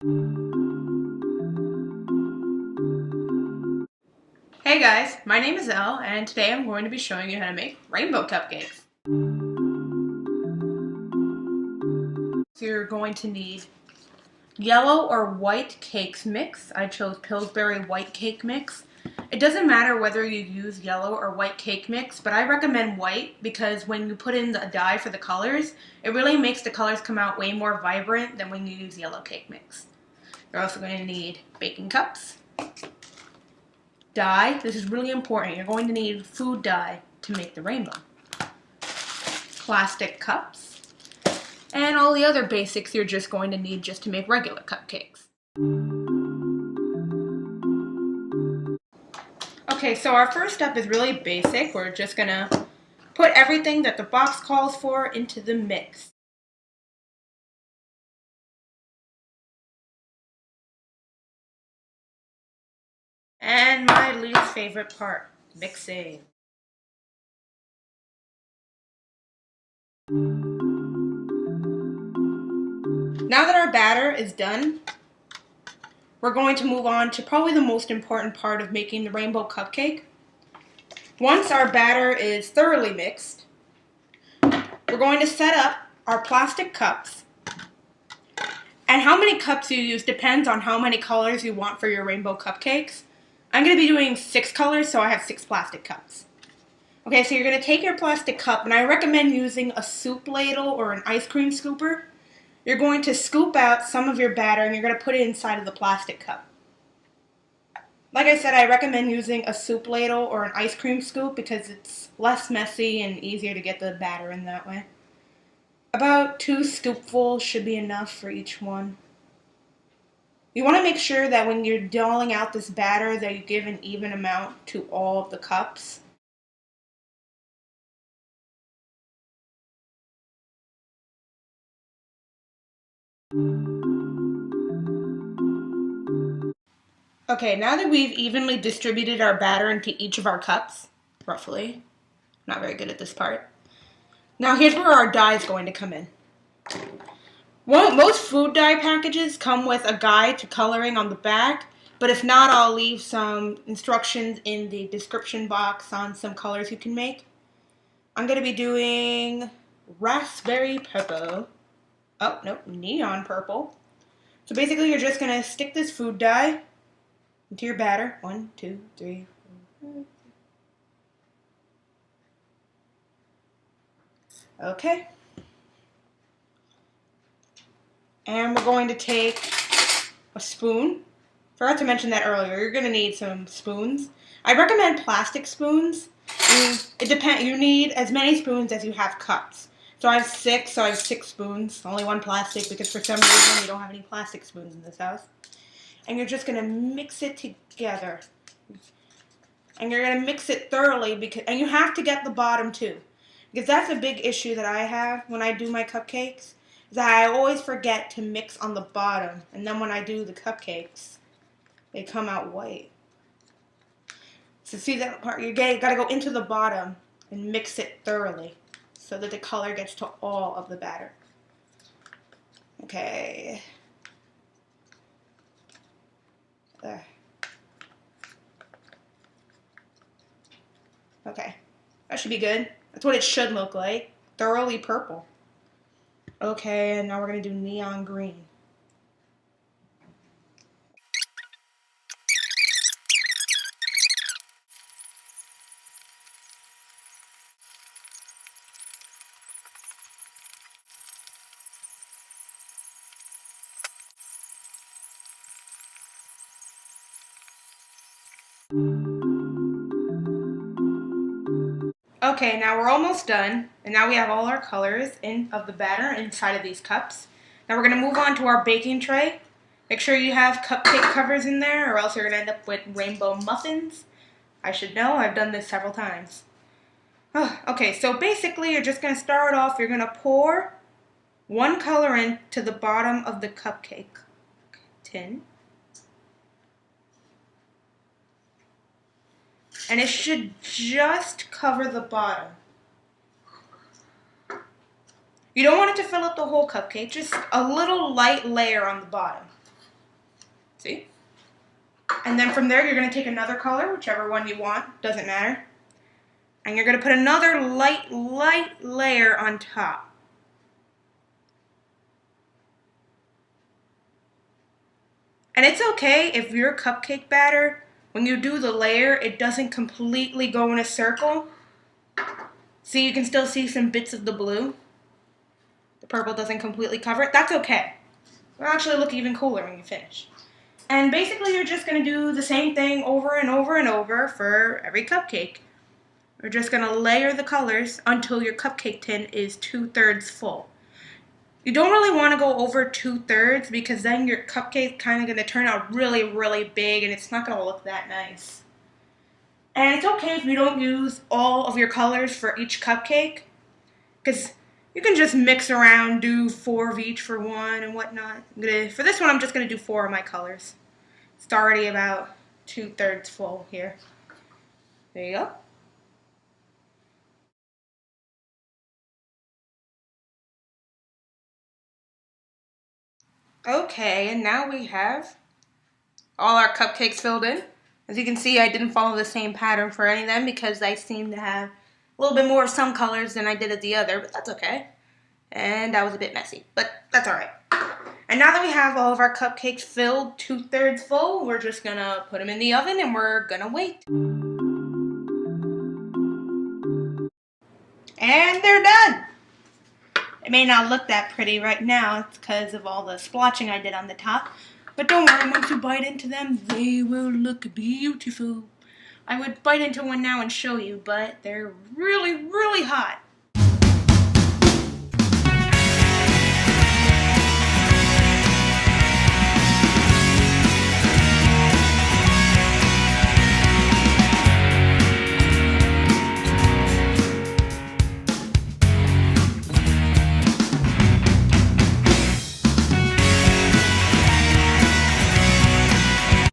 Hey guys, my name is Elle, and today I'm going to be showing you how to make rainbow cupcakes. So you're going to need yellow or white cakes mix. I chose Pillsbury white cake mix. It doesn't matter whether you use yellow or white cake mix, but I recommend white because when you put in the dye for the colors, it really makes the colors come out way more vibrant than when you use yellow cake mix. You're also going to need baking cups, dye. This is really important. You're going to need food dye to make the rainbow. Plastic cups, and all the other basics you're just going to need just to make regular cupcakes. Okay, so our first step is really basic. We're just gonna put everything that the box calls for into the mix. And my least favorite part, mixing. Now that our batter is done, we're going to move on to probably the most important part of making the rainbow cupcake. Once our batter is thoroughly mixed, we're going to set up our plastic cups. And how many cups you use depends on how many colors you want for your rainbow cupcakes. I'm going to be doing 6 colors, so I have 6 plastic cups. Okay, so you're going to take your plastic cup, and I recommend using a soup ladle or an ice cream scooper. You're going to scoop out some of your batter, and you're going to put it inside of the plastic cup. Like I said, I recommend using a soup ladle or an ice cream scoop because it's less messy and easier to get the batter in that way. About 2 scoopfuls should be enough for each one. You want to make sure that when you're doling out this batter that you give an even amount to all of the cups. Okay, now that we've evenly distributed our batter into each of our cups, roughly, not very good at this part. Now here's where our dye is going to come in. Most food dye packages come with a guide to coloring on the back, but if not, I'll leave some instructions in the description box on some colors you can make. I'm going to be doing raspberry purple. Oh, nope, neon purple. So basically you're just going to stick this food dye into your batter. 1, 2, 3, 4, 5. Okay. And we're going to take a spoon. Forgot to mention that earlier. You're going to need some spoons. I recommend plastic spoons. It depends. You need as many spoons as you have cups. So I have 6, so I have 6 spoons. Only 1 plastic because for some reason we don't have any plastic spoons in this house. And you're just going to mix it together. And you're going to mix it thoroughly and you have to get the bottom too. Because that's a big issue that I have when I do my cupcakes. That I always forget to mix on the bottom, and then when I do the cupcakes, they come out white. So see that part? You gotta go into the bottom and mix it thoroughly so that the color gets to all of the batter. Okay. There. Okay. That should be good. That's what it should look like. Thoroughly purple. Okay, and now we're going to do neon green. Okay, now we're almost done, and now we have all our colors of the batter inside of these cups. Now we're going to move on to our baking tray. Make sure you have cupcake covers in there, or else you're going to end up with rainbow muffins. I should know, I've done this several times. Okay, so basically you're just going to start off, you're going to pour one color into the bottom of the cupcake tin. And it should just cover the bottom. You don't want it to fill up the whole cupcake, just a little light layer on the bottom. See? And then from there, you're going to take another color, whichever one you want, doesn't matter. And you're going to put another light layer on top. And it's okay if your cupcake batter, when you do the layer, it doesn't completely go in a circle. See, you can still see some bits of the blue. The purple doesn't completely cover it. That's okay. It'll actually look even cooler when you finish. And basically, you're just going to do the same thing over and over and over for every cupcake. We're just going to layer the colors until your cupcake tin is 2/3 full. You don't really want to go over 2/3 because then your cupcake's kind of going to turn out really big and it's not going to look that nice. And it's okay if you don't use all of your colors for each cupcake because you can just mix around, do 4 of each for one and whatnot. For this one, I'm just going to do 4 of my colors. It's already about 2/3 full here. There you go. Okay, and now we have all our cupcakes filled in. As you can see, I didn't follow the same pattern for any of them because I seem to have a little bit more of some colors than I did at the other, but that's okay. And that was a bit messy, but that's alright. And now that we have all of our cupcakes filled 2/3 full, we're just gonna put them in the oven and we're gonna wait. And they're done! It may not look that pretty right now, it's because of all the splotching I did on the top. But don't worry, once you bite into them, they will look beautiful. I would bite into one now and show you, but they're really hot.